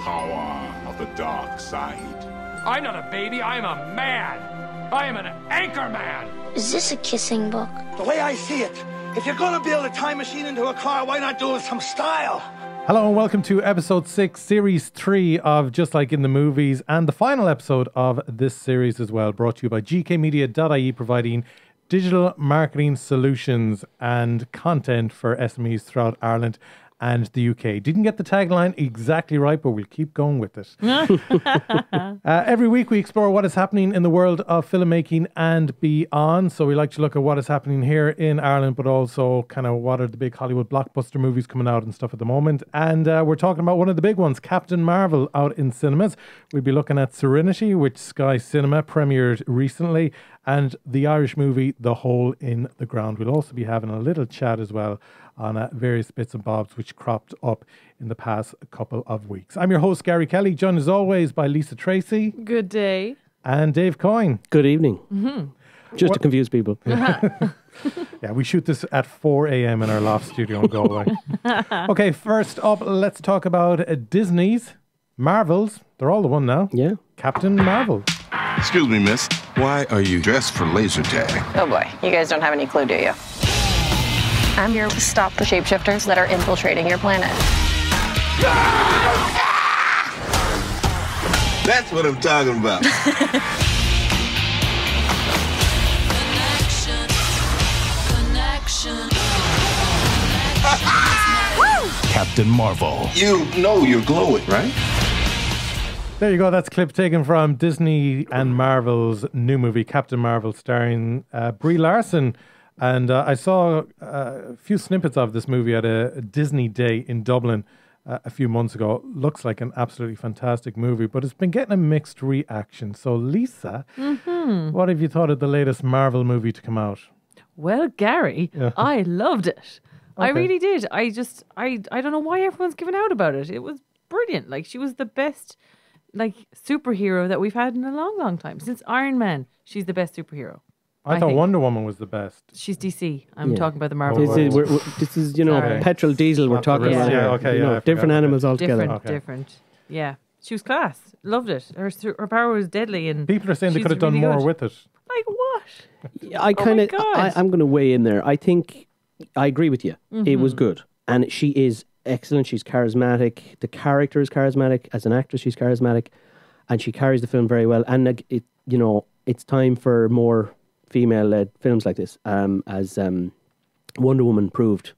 power of the dark side. I'm not a baby, I'm a man. I am an anchor man. Is this a kissing book? The way I see it, if you're going to build a time machine into a car, why not do it with some style? Hello and welcome to episode 6, series 3 of Just Like in the Movies, and the final episode of this series as well, brought to you by GK Media Ltd, providing digital marketing solutions and content for SMEs throughout Ireland and the UK. Didn't get the tagline exactly right, but we'll keep going with it. Every week we explore what is happening in the world of filmmaking and beyond. So we like to look at what is happening here in Ireland, but also kind of what are the big Hollywood blockbuster movies coming out and stuff at the moment. And we're talking about one of the big ones, Captain Marvel, out in cinemas. We'll be looking at Serenity, which Sky Cinema premiered recently, and the Irish movie The Hole in the Ground. We'll also be having a little chat as well on various bits and bobs which cropped up in the past couple of weeks. I'm your host, Garry Kelly, joined as always by Lisa Treacy. Good day. And Dave Coyne. Good evening. Mm-hmm. Just to confuse people. Yeah, we shoot this at 4 a.m. in our loft studio in Galway. Okay, first up, let's talk about Disney's Marvels. They're all the one now. Yeah. Captain Marvel. Excuse me, miss. Why are you dressed for laser tag? Oh boy, you guys don't have any clue, do you? I'm here to stop the shapeshifters that are infiltrating your planet. That's what I'm talking about. Captain Marvel. You know you're glowing, right? There you go. That's a clip taken from Disney and Marvel's new movie, Captain Marvel, starring Brie Larson. And I saw a few snippets of this movie at a Disney Day in Dublin a few months ago. Looks like an absolutely fantastic movie, but it's been getting a mixed reaction. So, Lisa, what have you thought of the latest Marvel movie to come out? Well, Gary, I loved it. Okay. I really did. I don't know why everyone's giving out about it. It was brilliant. Like, she was the best, like, superhero that we've had in a long, long time. Since Iron Man, she's the best superhero. I thought Wonder Woman was the best. She's DC. I'm talking about the Marvel This world. this is, you know, petrol, diesel we're talking about. Yeah, okay, you know, different animals altogether. Different. Yeah. She was class. Loved it. Her power was deadly. And people are saying they she's could have done really more good. with it. Like what? I kind of, God. I'm going to weigh in there. I think, I agree with you. It was good. And she is excellent. She's charismatic. The character is charismatic. As an actress, she's charismatic. And she carries the film very well. And, you know, it's time for more female-led films like this. As Wonder Woman proved,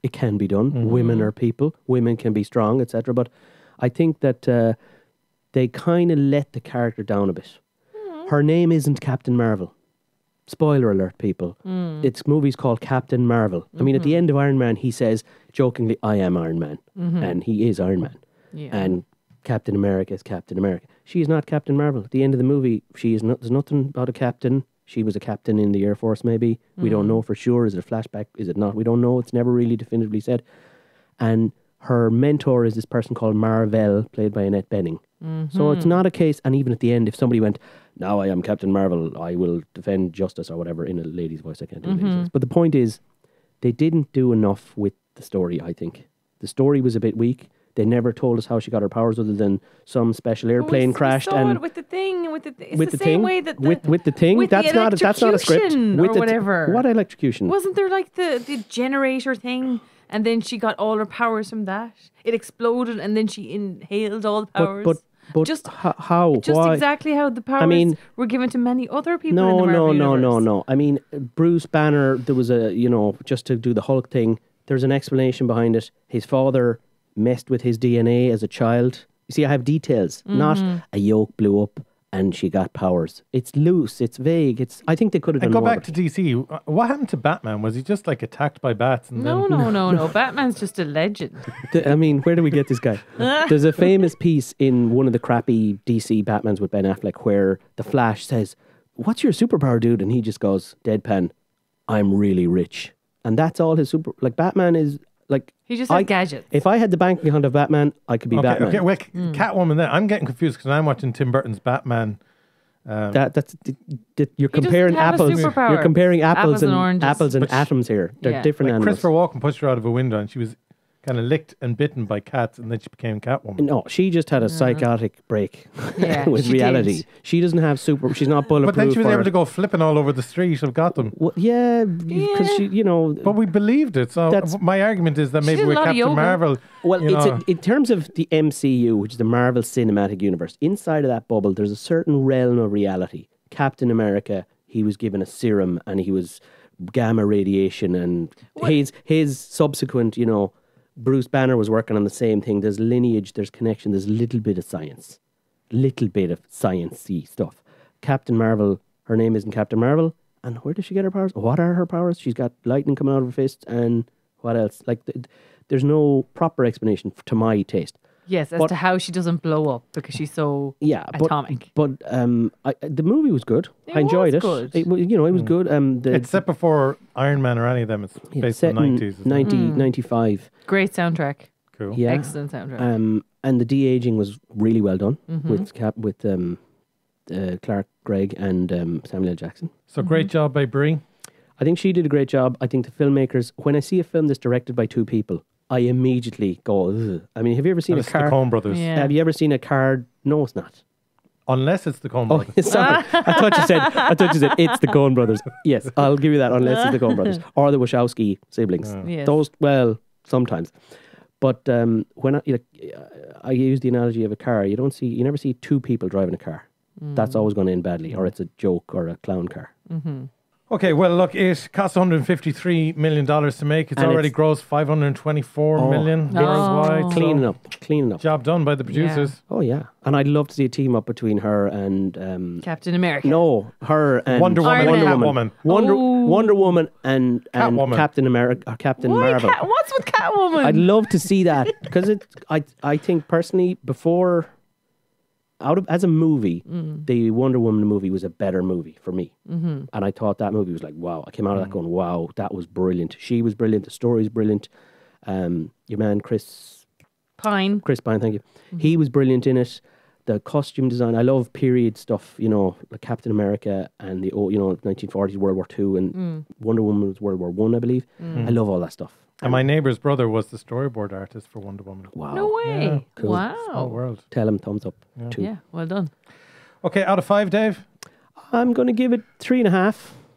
it can be done. Women are people. Women can be strong, etc. But I think that they kind of let the character down a bit. Her name isn't Captain Marvel. Spoiler alert, people. It's movie's called Captain Marvel. I mean, at the end of Iron Man, he says, jokingly, I am Iron Man. And he is Iron Man. Yeah. And Captain America is Captain America. She is not Captain Marvel. At the end of the movie, there's nothing about a captain. She was a captain in the Air Force, maybe. We don't know for sure. Is it a flashback? Is it not? We don't know. It's never really definitively said. And her mentor is this person called Marvel, played by Annette Bening. So it's not a case, and even at the end, if somebody went, now I am Captain Marvel, I will defend justice or whatever, in a lady's voice, I can't do a lady's voice. But the point is, they didn't do enough with the story, I think. The story was a bit weak. They never told us how she got her powers other than some special airplane crashed. We saw and it with the thing, it's with the same thing, way that with the thing. with That's the not a script. or whatever. What electrocution? Wasn't there like the generator thing, and then she got all her powers from that? It exploded, and then she inhaled all the powers. But just how? Just Why? exactly how the powers were given to many other people. in the Marvel universe. No. I mean, Bruce Banner. There was just to do the Hulk thing. There's an explanation behind it. His father messed with his DNA as a child. You see, I have details, not a yolk blew up and she got powers. It's loose, it's vague. I think they could have done And go more. back to DC. What happened to Batman? Was he just like attacked by bats? And No. Batman's just a legend. I mean, where do we get this guy? There's a famous piece in one of the crappy DC Batmans with Ben Affleck where the Flash says, "What's your superpower, dude?" And he just goes, deadpan, "I'm really rich." And that's all his super... Like, Batman is... Like, He just has gadgets. If I had the bank account of Batman, I could be Batman. Okay, well, Catwoman then. I'm getting confused because I'm watching Tim Burton's Batman. You're comparing have a apples. superpower. You're comparing apples Apples and oranges. atoms here. They're different Like animals. Christopher Walken pushed her out of a window and she was kind of licked and bitten by cats, and then she became Catwoman. No, she just had a psychotic break Yeah, with she reality. did. She doesn't have she's not bulletproof. But then she was or- able to go flipping all over the street of Gotham. Well, yeah, because she, But we believed it. So That's- my argument is that She maybe did a with lot of Captain yoga. Marvel, Well, you know, in terms of the MCU, which is the Marvel Cinematic Universe, inside of that bubble, there's a certain realm of reality. Captain America, he was given a serum and he was gamma radiation, and his subsequent, Bruce Banner was working on the same thing. There's lineage, there's connection, there's a little bit of science. Little bit of science-y stuff. Captain Marvel, her name isn't Captain Marvel, and where does she get her powers? What are her powers? She's got lightning coming out of her fist, and what else? Like, there's no proper explanation to my taste. Yes, as But- to how she doesn't blow up because she's so atomic. But the movie was good. It I enjoyed was it. good. It was good. it's set before Iron Man or any of them. It's based in set the in 90s. 95. Great soundtrack. Cool. Yeah. Excellent soundtrack. And the de-aging was really well done Mm-hmm. with Clark Gregg and Samuel L. Jackson. So great job by Brie. I think she did a great job. I think the filmmakers, when I see a film that's directed by two people, I immediately go, ugh. I mean, have you ever seen And a it's the car? Coen brothers. Yeah. Have you ever seen a car? No, it's not. Unless it's the Coen Oh, brothers. sorry. I thought you said it's the Coen brothers. Yes, I'll give you that. Unless it's the Coen brothers or the Wachowski siblings. Yes. Those, well, sometimes. But when I use the analogy of a car, you never see two people driving a car. That's always going to end badly, or it's a joke or a clown car. Okay, well, look, it cost $153 million to make. It's And already it's- grossed $524 million worldwide. Cleaning so up. Job done by the producers. Oh yeah, and I'd love to see a team up between her and Captain America. no, her and Wonder Woman, Iron and Man. Catwoman. Wonder Woman and Catwoman. Captain America, or Captain Why Marvel. What's with Catwoman? I'd love to see that because I think personally as a movie, the Wonder Woman movie was a better movie for me. And I thought that movie was like, wow. I came out of that going, wow, that was brilliant. She was brilliant. The story's brilliant. Your man, Chris Pine. Pine, thank you. He was brilliant in it. The costume design, I love period stuff, like Captain America and the old, 1940s, World War II, and Wonder Woman was World War I believe. I love all that stuff. And my neighbour's brother was the storyboard artist for Wonder Woman. Wow. No way. Yeah, cool. Wow. Small world. Tell him thumbs up. Too. Yeah, well done. Okay, out of 5, Dave? I'm going to give it 3.5.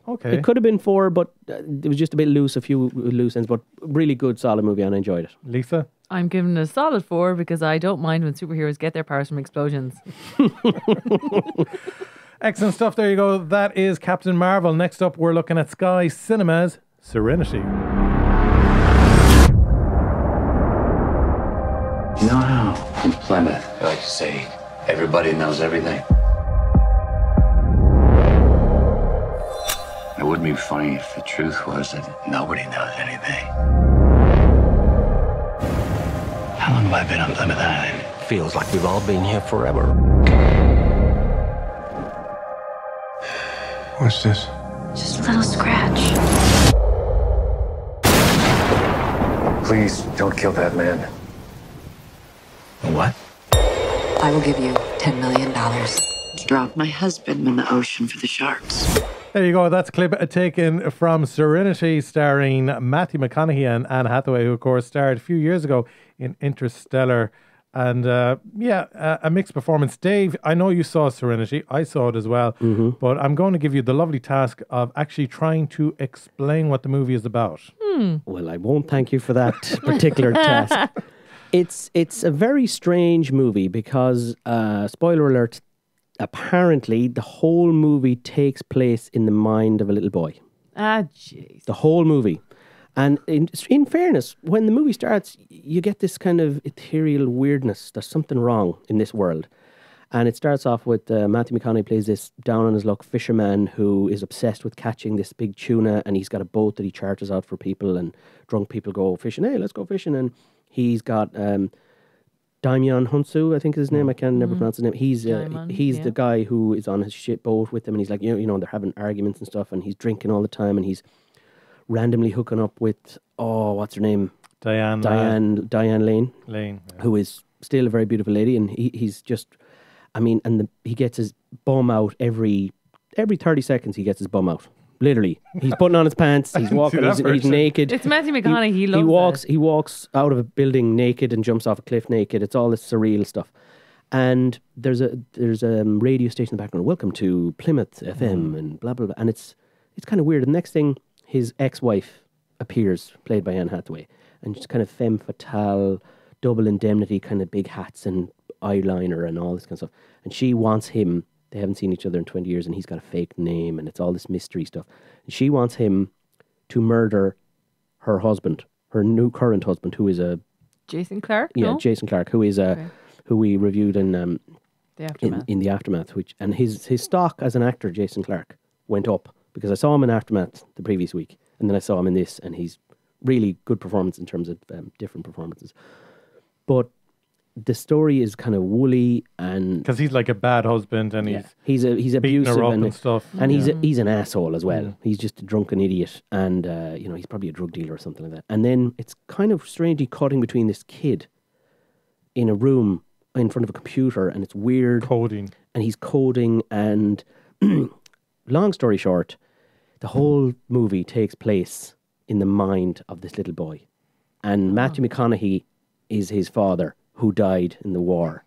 Okay. It could have been 4, but it was just a bit loose, a few loose ends, but really good, solid movie, and I enjoyed it. Lisa? I'm giving it a solid 4 because I don't mind when superheroes get their powers from explosions. Excellent stuff. There you go. That is Captain Marvel. Next up, we're looking at Sky Cinema's Serenity. You know how in Plymouth, they like to say, everybody knows everything? It wouldn't be funny if the truth was that nobody knows anything. How long have I been on Plymouth Island? Feels like we've all been here forever. What's this? Just a little scratch. Please don't kill that man. What? I will give you $10 million to drop my husband in the ocean for the sharks. There you go. That's a clip taken from Serenity, starring Matthew McConaughey and Anne Hathaway, who, of course, starred a few years ago in Interstellar. And a mixed performance. Dave, I know you saw Serenity. I saw it as well. But I'm going to give you the lovely task of actually trying to explain what the movie is about. Well, I won't thank you for that particular task. It's a very strange movie because, spoiler alert, apparently the whole movie takes place in the mind of a little boy. Ah, jeez. The whole movie. And in fairness, when the movie starts, you get this kind of ethereal weirdness. There's something wrong in this world. And it starts off with Matthew McConaughey plays this down on his luck fisherman who is obsessed with catching this big tuna, and he's got a boat that he charters out for people, and drunk people go fishing. Hey, let's go fishing. And he's got Daimyon Hunsu, I think is his name. I can never pronounce his name. He's the guy who is on his ship boat with him, and he's like, you know, they're having arguments and stuff, and he's drinking all the time, and he's randomly hooking up with, what's her name? Diane Lane. Lane. Who is still a very beautiful lady, and he's just, I mean, he gets his bum out every 30 seconds. He gets his bum out. Literally, he's putting on his pants. He's walking. He's naked. It's Matthew McConaughey. He loves that. He walks out of a building naked and jumps off a cliff naked. It's all this surreal stuff. And there's a radio station in the background. Welcome to Plymouth FM and blah blah blah. And it's kind of weird. The next thing, his ex-wife appears, played by Anne Hathaway, and she's kind of femme fatale, double indemnity, kind of big hats and eyeliner and all this kind of stuff. And she wants him. They haven't seen each other in 20 years, and he's got a fake name, and it's all this mystery stuff. And she wants him to murder her husband, her new current husband, who is a Jason Clarke. Yeah, no? Jason Clarke, who is who we reviewed in The Aftermath. in the Aftermath, and his stock as an actor, Jason Clarke, went up because I saw him in Aftermath the previous week, and then I saw him in this, and he's really good performance in terms of different performances, but. The story is kind of woolly and because he's like a bad husband and he's abusive and stuff, and he's an asshole as well. He's just a drunken idiot, and he's probably a drug dealer or something like that. And then it's kind of strangely cutting between this kid in a room in front of a computer, and it's weird coding, and he's coding. And long story short, the whole movie takes place in the mind of this little boy, and Matthew McConaughey is his father, who died in the war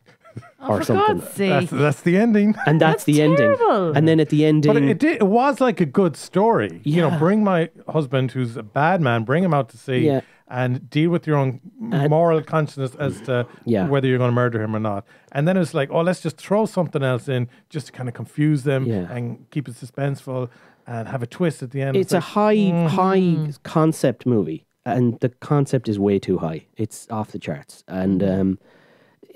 or something. God's sake. That's the ending. And that's the terrible. ending. And then at the ending... But it was like a good story. Yeah. You know, bring my husband, who's a bad man, bring him out to sea and deal with your own moral consciousness as to whether you're going to murder him or not. And then it's like, oh, let's just throw something else in just to kind of confuse them and keep it suspenseful and have a twist at the end. It's a high concept movie. And the concept is way too high. It's off the charts. And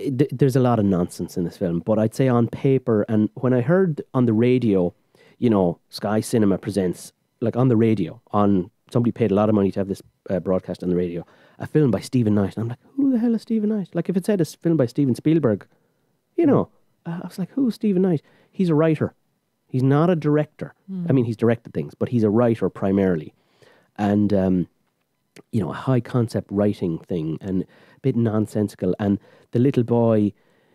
there's a lot of nonsense in this film. But I'd say on paper, and when I heard on the radio, Sky Cinema presents, like on the radio, somebody paid a lot of money to have this broadcast on the radio, a film by Stephen Knight. And I'm like, who the hell is Stephen Knight? Like if it said a film by Steven Spielberg, I was like, who's Stephen Knight? He's a writer. He's not a director. I mean, he's directed things, but he's a writer primarily. And... a high concept writing thing and a bit nonsensical. And the little boy,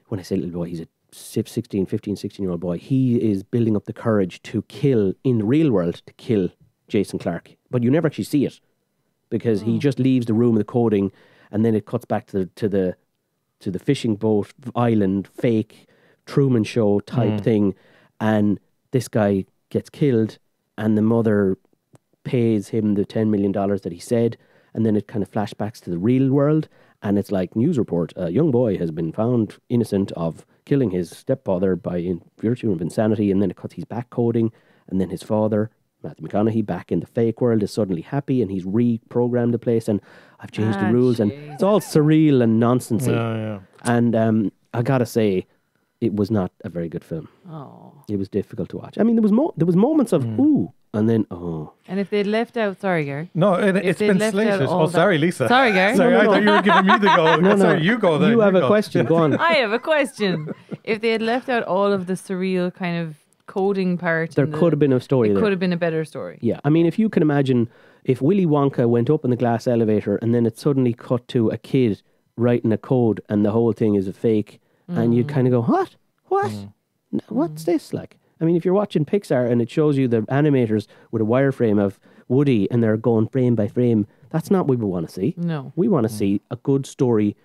when I say little boy, he's a 16-year-old boy. He is building up the courage to kill, in the real world, to kill Jason Clarke. But you never actually see it because he just leaves the room of the coding, and then it cuts back to the fishing boat island, fake Truman Show type thing. And this guy gets killed, and the mother pays him the $10 million that he said. And then it kind of flashbacks to the real world. And it's like, news report, a young boy has been found innocent of killing his stepfather by virtue of insanity. And then it cuts, he's back coding. And then his father, Matthew McConaughey, back in the fake world, is suddenly happy. And he's reprogrammed the place. And I've changed the rules. And it's all surreal and nonsensy. And I gotta say, it was not a very good film. It was difficult to watch. I mean, there was moments of, ooh. And then, And if they'd left out, sorry, Gary. No, it's been slated. Oh, sorry, Lisa. Sorry, Gary. Sorry, I thought you were giving me the go. No. Sorry, you go then. You have a question, go on. I have a question. If they had left out all of the surreal kind of coding part. There could have been a story there. It could have been a better story. Yeah, I mean, if you can imagine, if Willy Wonka went up in the glass elevator and then it suddenly cut to a kid writing a code and the whole thing is a fake, and you'd kind of go, what? What's this like? I mean, if you're watching Pixar and it shows you the animators with a wireframe of Woody and they're going frame by frame, that's not what we want to see. No. We want to see a good story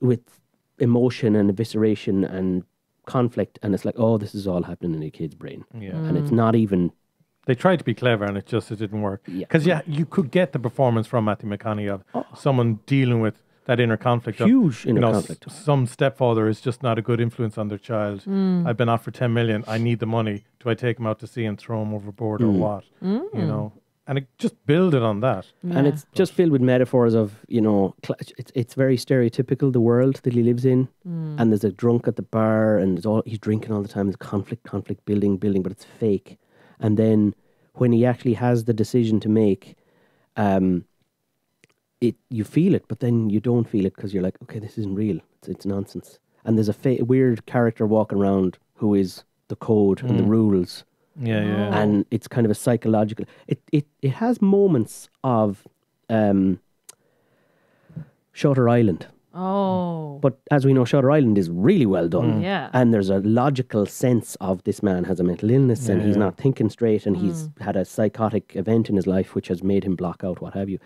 with emotion and evisceration and conflict, and it's like, oh, this is all happening in a kid's brain. Yeah. And it's not even... They tried to be clever and it didn't work. Because you could get the performance from Matthew McConaughey of someone dealing with that inner conflict. Huge inner conflict. Some stepfather is just not a good influence on their child. I've been offered 10 million. I need the money. Do I take him out to sea and throw him overboard or what? And it just builded on that. Yeah. And it's just filled with metaphors of, it's very stereotypical, the world that he lives in. And there's a drunk at the bar and he's drinking all the time. There's conflict, building, but it's fake. And then when he actually has the decision to make, you feel it, but then you don't feel it because you're like, okay, this isn't real. It's nonsense. And there's a weird character walking around who is the code and the rules. Yeah. And it's kind of a psychological... It has moments of Shutter Island Oh. But as we know, Shutter Island is really well done. Yeah. And there's a logical sense of this man has a mental illness and he's not thinking straight and he's had a psychotic event in his life which has made him block out, what have you.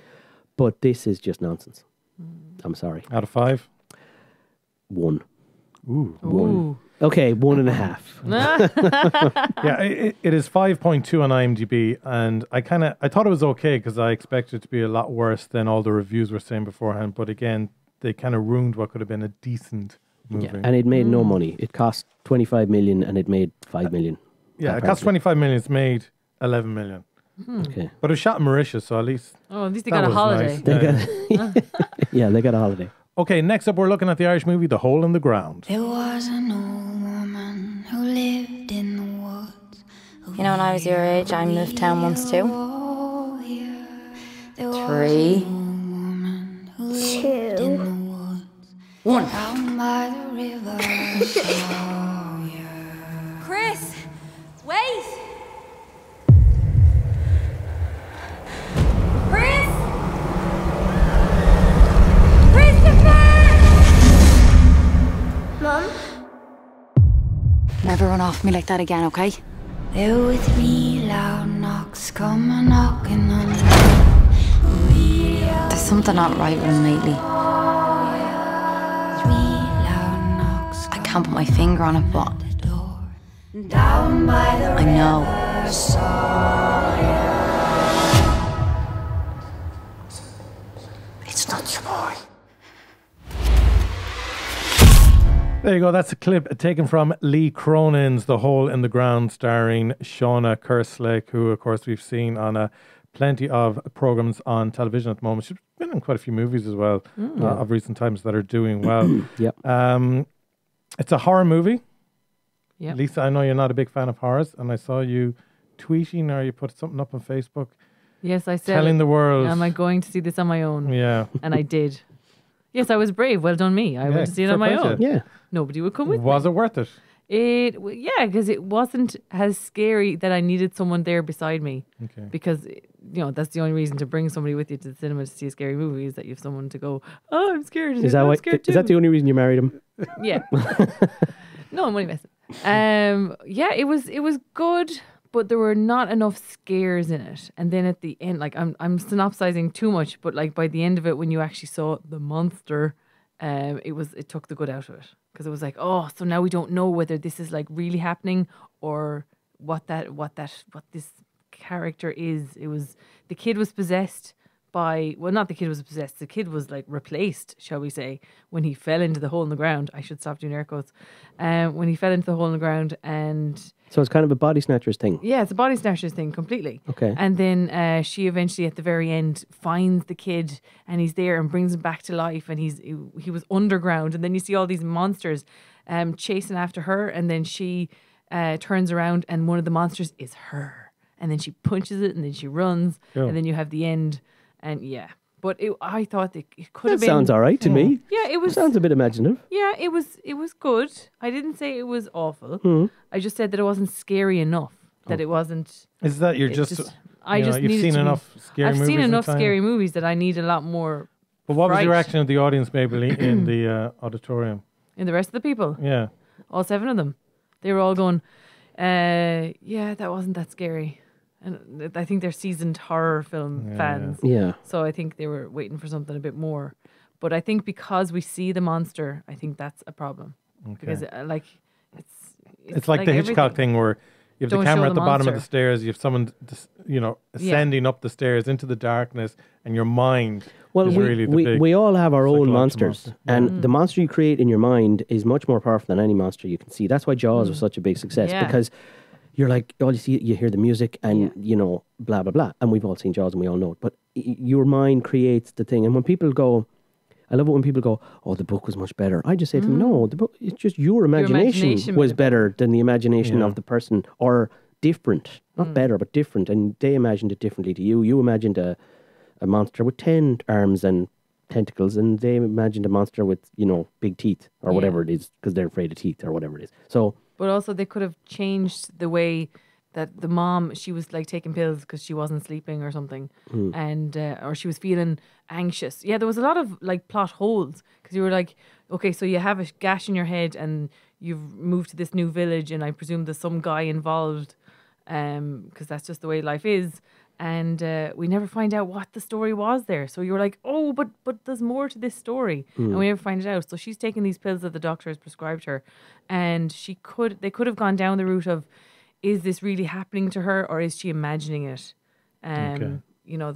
But this is just nonsense. I'm sorry. Out of 5? 1. Ooh. 1. Okay, 1.5. Yeah, it is 5.2 on IMDb, and I thought it was okay because I expected it to be a lot worse than all the reviews were saying beforehand. But again, they kind of ruined what could have been a decent movie. Yeah, and it made no money. It cost 25 million and it made 5 million. Yeah, it cost 25 million. It's made 11 million. Okay. But it was shot in Mauritius, so at least they got a holiday. Nice. They got a holiday. Okay, next up, we're looking at the Irish movie The Hole in the Ground. There was an old woman who lived in the woods. You know, when I was your age, I moved town once too. 3, 2, 1. Down by the river. Chris, wait! Chris! Mum? Never run off me like that again, okay? There were 3 loud knocks coming knocking on the door. There's something not right with him lately. 3 loud knocks. I can't put my finger on it, but Down by the I know. It's not your boy. There you go. That's a clip taken from Lee Cronin's The Hole in the Ground, starring Shauna Kerslake, who, of course, we've seen on plenty of programs on television at the moment. She's been in quite a few movies as well of recent times that are doing well. Yep. It's a horror movie. Yep. Lisa, I know you're not a big fan of horrors, and I saw you tweeting or you put something up on Facebook. Yes, I said. Telling the world. Am I going to see this on my own? Yeah. And I did. Yes, I was brave. Well done, me. I went to see it on my own. Yeah. Nobody would come with me. Was it worth it? Yeah, because it wasn't as scary that I needed someone there beside me. Okay. Because, that's the only reason to bring somebody with you to the cinema to see a scary movie is that you have someone to go, oh, I'm scared. Is that the only reason you married him? Yeah. No, I'm only messing. Yeah, it was good, but there were not enough scares in it. And then at the end, like I'm synopsizing too much, but like by the end of it, when you actually saw the monster, it took the good out of it, because it was like, oh, so now we don't know whether this is like really happening or what this character is. It was, the kid was possessed by, well, not the kid was possessed, the kid was like replaced, shall we say, when he fell into the hole in the ground. I should stop doing air quotes. When he fell into the hole in the ground, and so it's kind of a body snatchers thing. yeah, it's a body snatchers thing completely. Okay. And then she eventually at the very end finds the kid, and he's there and brings him back to life, and he was underground, and then you see all these monsters chasing after her, and then she turns around and one of the monsters is her, and then she punches it, and then she runs, and then you have the end. And yeah, but I thought it could have been. Sounds all right to me. Yeah, it was. Sounds a bit imaginative. Yeah, it was good. I didn't say it was awful. I just said that it wasn't scary enough. That it wasn't. Is that you're it just? You've seen enough scary movies. I've seen enough in time. scary movies that I need a lot more. But what was fright the reaction of the audience, maybe, in the auditorium? In the rest of the people? Yeah, all 7 of them. They were all going, yeah, that wasn't that scary. And I think they're seasoned horror film fans. Yeah. So I think they were waiting for something a bit more. But I think because we see the monster, I think that's a problem. Okay. Because it's like the Hitchcock thing where you have the camera at the bottom of the stairs, you have someone, ascending up the stairs into the darkness, and your mind is really the big we all have our own monsters. monster. And the monster you create in your mind is much more powerful than any monster you can see. That's why Jaws was such a big success, because you're like, all you see, you hear the music and, blah, blah, blah. And we've all seen Jaws and we all know it. But your mind creates the thing. And when people go, I love it when people go, oh, the book was much better. I just say to them, no, the book, it's just your imagination was better than the imagination of the person, or different. Not better, but different. And they imagined it differently to you. You imagined a monster with 10 arms and tentacles, and they imagined a monster with, big teeth or whatever it is, because they're afraid of teeth or whatever it is. So... But also they could have changed the way that the mom, she was like taking pills because she wasn't sleeping or something, and or she was feeling anxious. Yeah, there was a lot of like plot holes because you were like, okay, so you have a gash in your head and you've moved to this new village, and I presume there's some guy involved, because that's just the way life is. And we never find out what the story was there. So you were like, oh, but there's more to this story. And we never find it out. So she's taking these pills that the doctor has prescribed her. And they could have gone down the route of, is this really happening to her or is she imagining it? You know,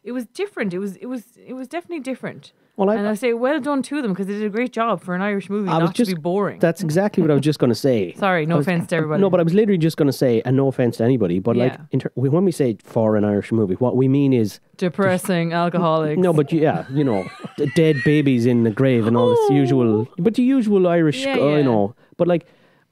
it was different. It was definitely different. Well, I say well done to them because they did a great job for an Irish movie not to be boring. That's exactly what I was just going to say. Sorry, no offense to everybody. No, but I was literally just going to say, and no offense to anybody, but like when we say for an Irish movie, what we mean is depressing, alcoholics. No, but you know, dead babies in the grave and all this usual, but the usual Irish, you know. But like,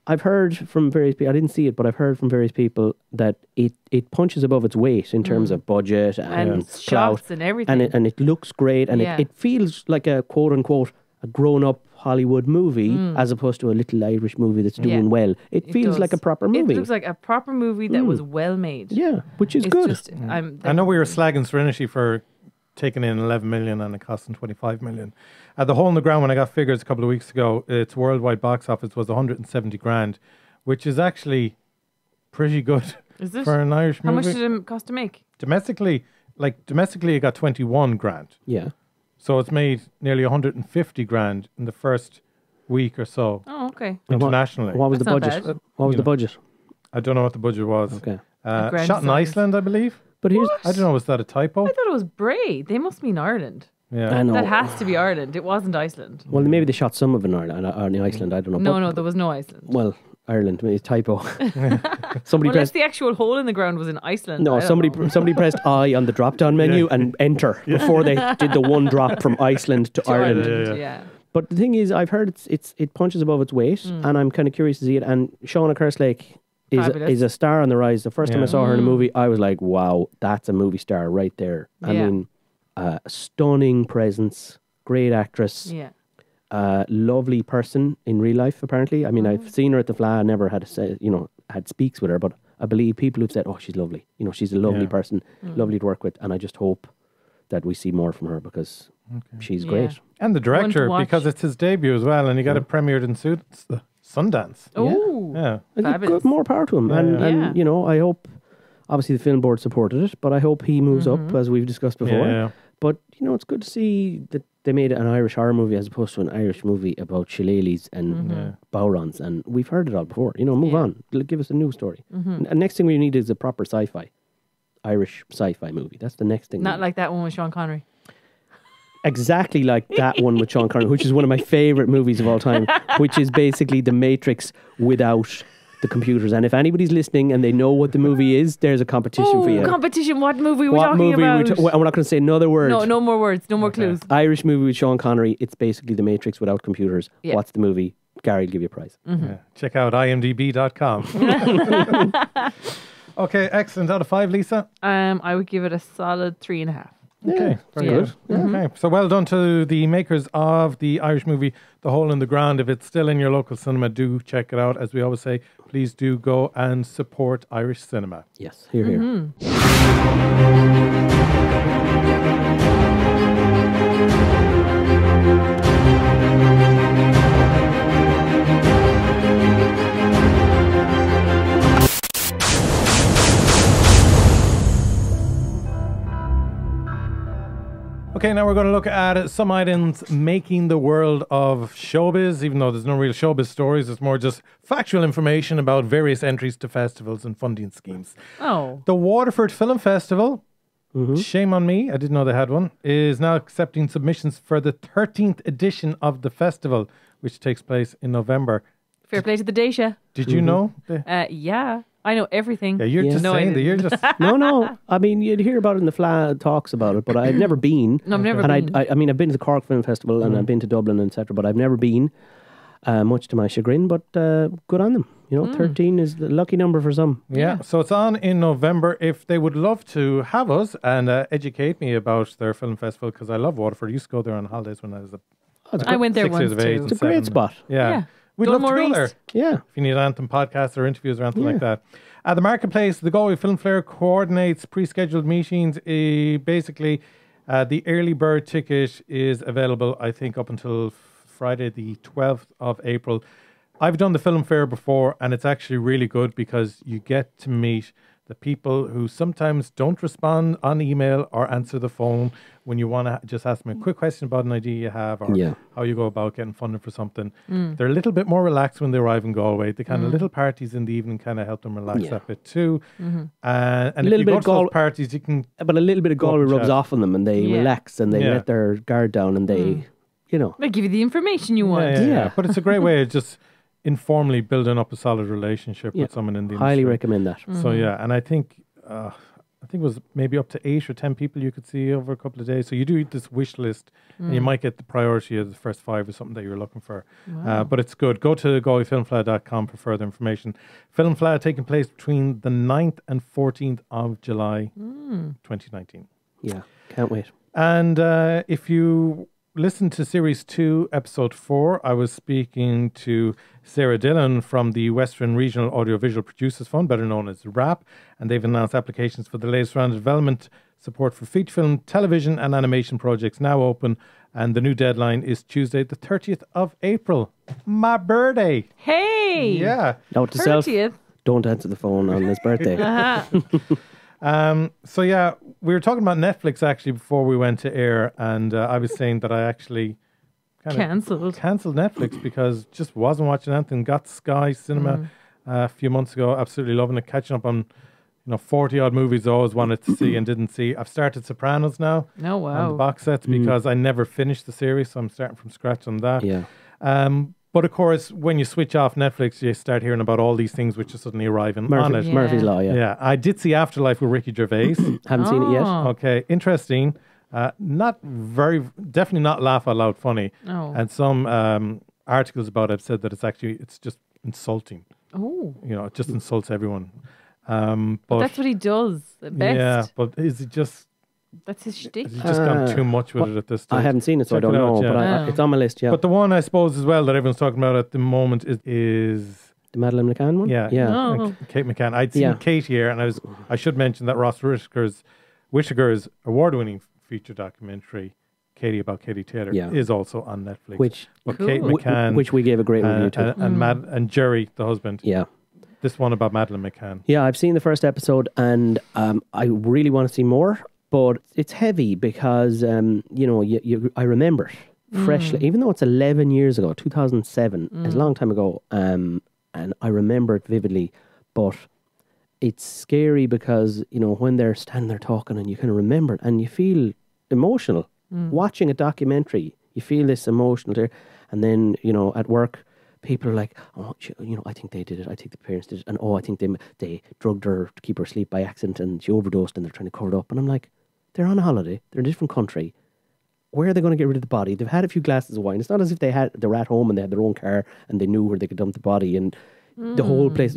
I've heard from various people, I didn't see it, but I've heard from various people that it punches above its weight in terms of budget and clout shots and everything. And it looks great and it feels like a quote unquote a grown up Hollywood movie as opposed to a little Irish movie that's doing well. It feels like a proper movie. It looks like a proper movie that was well made. Yeah, which is good. Just, I know we were slagging Serenity for taking in 11 million and it cost them 25 million. The Hole in the Ground, when I got figures a couple of weeks ago, its worldwide box office was 170 grand, which is actually pretty good for an Irish movie. How much did it cost to make? Domestically, it got 21 grand. Yeah. So it's made nearly 150 grand in the first week or so. Oh, okay. Internationally. What was the budget? What was the budget? I don't know what the budget was. Okay. Shot in Iceland, I believe. But here's, I don't know, was that a typo? I thought it was Bray. They must mean Ireland. Yeah, I know. That has to be Ireland. It wasn't Iceland. Well, maybe they shot some of it in Ireland, or in Iceland. I don't know. No, there was no Iceland. Well, Ireland, maybe typo. Somebody Unless the actual hole in the ground was in Iceland. No, somebody pressed I on the drop-down menu and enter before they did the one drop from Iceland to Ireland. Yeah. But the thing is, I've heard it punches above its weight, and I'm kind of curious to see it. And Shauna Kerslake is a star on the rise. The first time I saw her in a movie, I was like, wow, that's a movie star right there. I mean, stunning presence, great actress. Yeah. Lovely person in real life, apparently. I mean, I've seen her at the Fla. I never had had speaks with her, but I believe people who've said, oh, she's lovely. You know, she's a lovely person, lovely to work with. And I just hope that we see more from her because she's great. And the director, because it's his debut as well, and he got it premiered in Sundance. Oh, yeah. Good, more power to him. And, you know, I hope, obviously the film board supported it, but I hope he moves up, as we've discussed before. Yeah. But, you know, it's good to see that they made an Irish horror movie as opposed to an Irish movie about shillelaghs and bowrons. And we've heard it all before. You know, move on. Give us a new story. And next thing we need is a proper Irish sci-fi movie. That's the next thing. Not like that one with Sean Connery. Exactly like that one with Sean Connery, which is one of my favourite movies of all time, which is basically The Matrix without the computers. And if anybody's listening and they know what the movie is, there's a competition for you. Competition? What movie are we talking about? And we're not going to say another word. No more words. No more clues. Irish movie with Sean Connery. It's basically The Matrix without computers. Yeah. What's the movie? Gary will give you a prize. Yeah. Check out imdb.com. Okay, excellent. Out of 5, Lisa? I would give it a solid 3.5. Okay, very good. Okay, so well done to the makers of the Irish movie The Hole in the Ground. If it's still in your local cinema, do check it out. As we always say, please do go and support Irish cinema. Yes, hear, hear. Okay, now we're going to look at some items making the world of showbiz, even though there's no real showbiz stories. It's more just factual information about various entries to festivals and funding schemes. Oh. The Waterford Film Festival, shame on me, I didn't know they had one, is now accepting submissions for the 13th edition of the festival, which takes place in November. Fair play to the Daisha. Did you know? Yeah. I know everything. Yeah, you're just saying that you're just... No. I mean, you'd hear about it in the Fla talks about it, but I've never been. No, I've never been. I mean, I've been to the Cork Film Festival and I've been to Dublin, etc., but I've never been, much to my chagrin, but good on them. You know, 13 is the lucky number for some. Yeah, so it's on in November. If they would love to have us and educate me about their film festival, because I love Waterford. I used to go there on holidays when I was I went there 6 years once of age. too. It's a great spot. Yeah. We'd love to go there. Yeah. If you need Anthem podcasts or interviews or anything like that. At the Marketplace, the Galway Film Fair coordinates pre-scheduled meetings. Basically, the early bird ticket is available, I think, up until Friday the 12th of April. I've done the film fair before, and it's actually really good because you get to meet the people who sometimes don't respond on email or answer the phone when you want to just ask them a quick question about an idea you have or how you go about getting funding for something. They're a little bit more relaxed when they arrive in Galway. The kind of little parties in the evening kind of help them relax that bit too. And a if little you bit go of to those parties, you can... But a little bit of Galway rubs off on them and they relax and they let their guard down and they, you know... They give you the information you want. Yeah. But it's a great way of just informally building up a solid relationship with someone in the industry. Highly recommend that. So yeah, and I think it was maybe up to 8 or 10 people you could see over a couple of days. So you do this wish list, and you might get the priority of the first 5 or something that you're looking for. Wow. But it's good. Go to galwayfilmfestival.com for further information. Film Festival taking place between the 9th and 14th of July, 2019. Yeah, can't wait. And if you listen to Series 2, Episode 4, I was speaking to Sarah Dillon from the Western Regional Audiovisual Producers Fund, better known as RAP, and they've announced applications for the latest round of development support for feature film, television and animation projects now open, and the new deadline is Tuesday, the 30th of April. My birthday! Hey! Yeah. Note to self, 30th. don't answer the phone on his birthday. So yeah, we were talking about Netflix actually before we went to air, and I was saying that I actually cancelled Netflix because just wasn't watching anything. Got Sky Cinema a few months ago, absolutely loving it, catching up on 40 odd movies I always wanted to see and didn't see. I've started Sopranos now. Oh wow! On the box sets because I never finished the series, so I'm starting from scratch on that. Yeah. But of course, when you switch off Netflix, you start hearing about all these things which are suddenly arriving on it. Murphy's Law, yeah. Yeah, I did see Afterlife with Ricky Gervais. Haven't seen it yet. Okay, interesting. Definitely not laugh out loud funny. Oh. And some articles about it said that it's just insulting. Oh. It just insults everyone. But that's what he does at best. Yeah, but is it just... That's his shtick. Has he just gone too much with it at this stage? I haven't seen it, so I don't know, but it's on my list, yeah. But the one, I suppose, as well, that everyone's talking about at the moment is the Madeleine McCann one? Yeah. Oh. Kate McCann. I'd seen Kate here, and I should mention that Ross Whittaker's award-winning feature documentary, Katie About Katie Taylor, is also on Netflix. Kate McCann... Which we gave a great review to. And Jerry, the husband. Yeah. This one about Madeleine McCann. Yeah, I've seen the first episode, and I really want to see more. But it's heavy because, I remember it freshly, even though it's 11 years ago, 2007, it's a long time ago, and I remember it vividly, but it's scary because, when they're standing there talking and you kind of remember it and you feel emotional. Watching a documentary, you feel this emotional there, and then, at work, people are like, oh, I think they did it. I think the parents did it. And, I think they drugged her to keep her asleep by accident and she overdosed and they're trying to cover it up. And I'm like, they're on a holiday. They're in a different country. Where are they going to get rid of the body? They've had a few glasses of wine. It's not as if they were at home and they had their own car and they knew where they could dump the body and the whole place.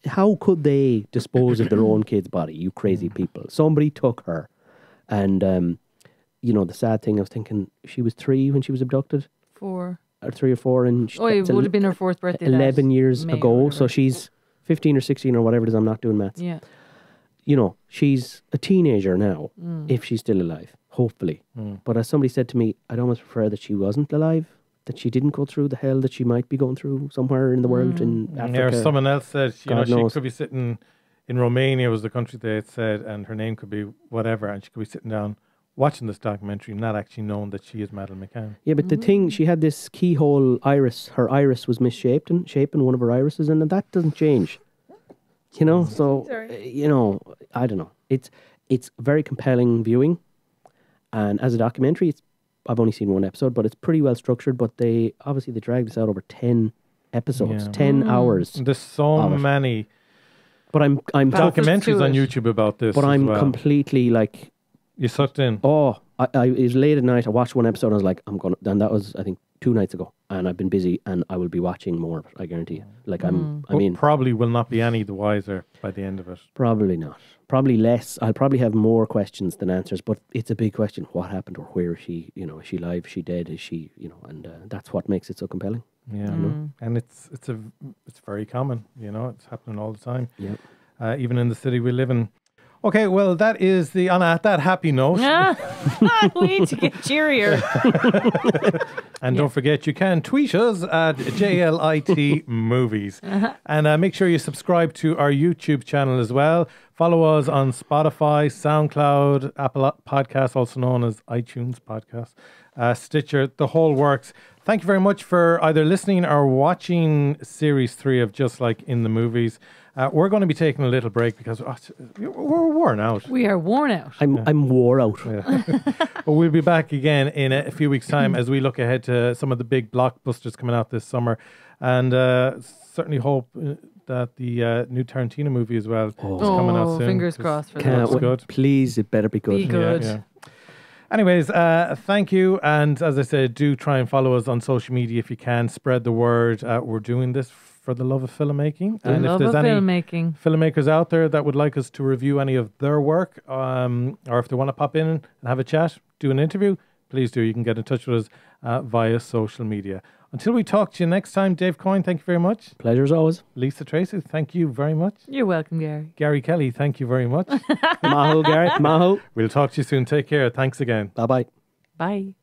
How could they dispose of their own kid's body? You crazy people. Somebody took her. And, the sad thing, I was thinking she was 3 when she was abducted. 4. Or 3 or 4. And it would have been her 4th birthday. 11 years ago. So she's 15 or 16 or whatever it is. I'm not doing maths. Yeah. She's a teenager now, if she's still alive, hopefully. But as somebody said to me, I'd almost prefer that she wasn't alive, that she didn't go through the hell that she might be going through somewhere in the world, in Africa. Or someone else said, she could be sitting in Romania, was the country they had said, and her name could be whatever, and she could be sitting down watching this documentary, not actually knowing that she is Madeleine McCann. Yeah, but the thing, she had this keyhole iris. Her iris was misshapen, one of her irises, and that doesn't change. So, I don't know. It's very compelling viewing. And as a documentary, I've only seen one episode, but it's pretty well structured. But they dragged this out over 10 episodes, 10 hours. There's so many. But I'm documentaries on YouTube about this. But I'm completely like, you sucked in. Oh, it was late at night. I watched one episode and I was like, and that was, I think, 2 nights ago. And I've been busy and I will be watching more of it, I guarantee you. Like, probably will not be any the wiser by the end of it. Probably not. Probably less. I'll probably have more questions than answers, but it's a big question. What happened or where is she? Is she alive? Is she dead? Is she, and that's what makes it so compelling. Yeah. And it's very common, it's happening all the time. Yeah. even in the city we live in. Okay, well, that is on that happy note. We need to get cheerier. And don't forget, you can tweet us at JLIT Movies. And make sure you subscribe to our YouTube channel as well. Follow us on Spotify, SoundCloud, Apple Podcasts, also known as iTunes Podcasts, Stitcher, the whole works. Thank you very much for either listening or watching Series 3 of Just Like in the Movies. We're going to be taking a little break because we're worn out. We are worn out. I'm wore out. Yeah. But we'll be back again in a few weeks' time as we look ahead to some of the big blockbusters coming out this summer. And certainly hope that the new Tarantino movie as well is coming out soon. Fingers crossed for that. Good. Please, it better be good. Be good. Yeah. Anyways, thank you. And as I said, do try and follow us on social media if you can. Spread the word. We're doing this for the love of filmmaking. And if there's any filmmakers out there that would like us to review any of their work, or if they want to pop in and have a chat, do an interview, please do. You can get in touch with us via social media. Until we talk to you next time, Dave Coyne, thank you very much. Pleasure as always. Lisa Treacy, thank you very much. You're welcome, Gary. Garry Kelly, thank you very much. Maho, Gary. Maho. We'll talk to you soon. Take care. Thanks again. Bye-bye. Bye.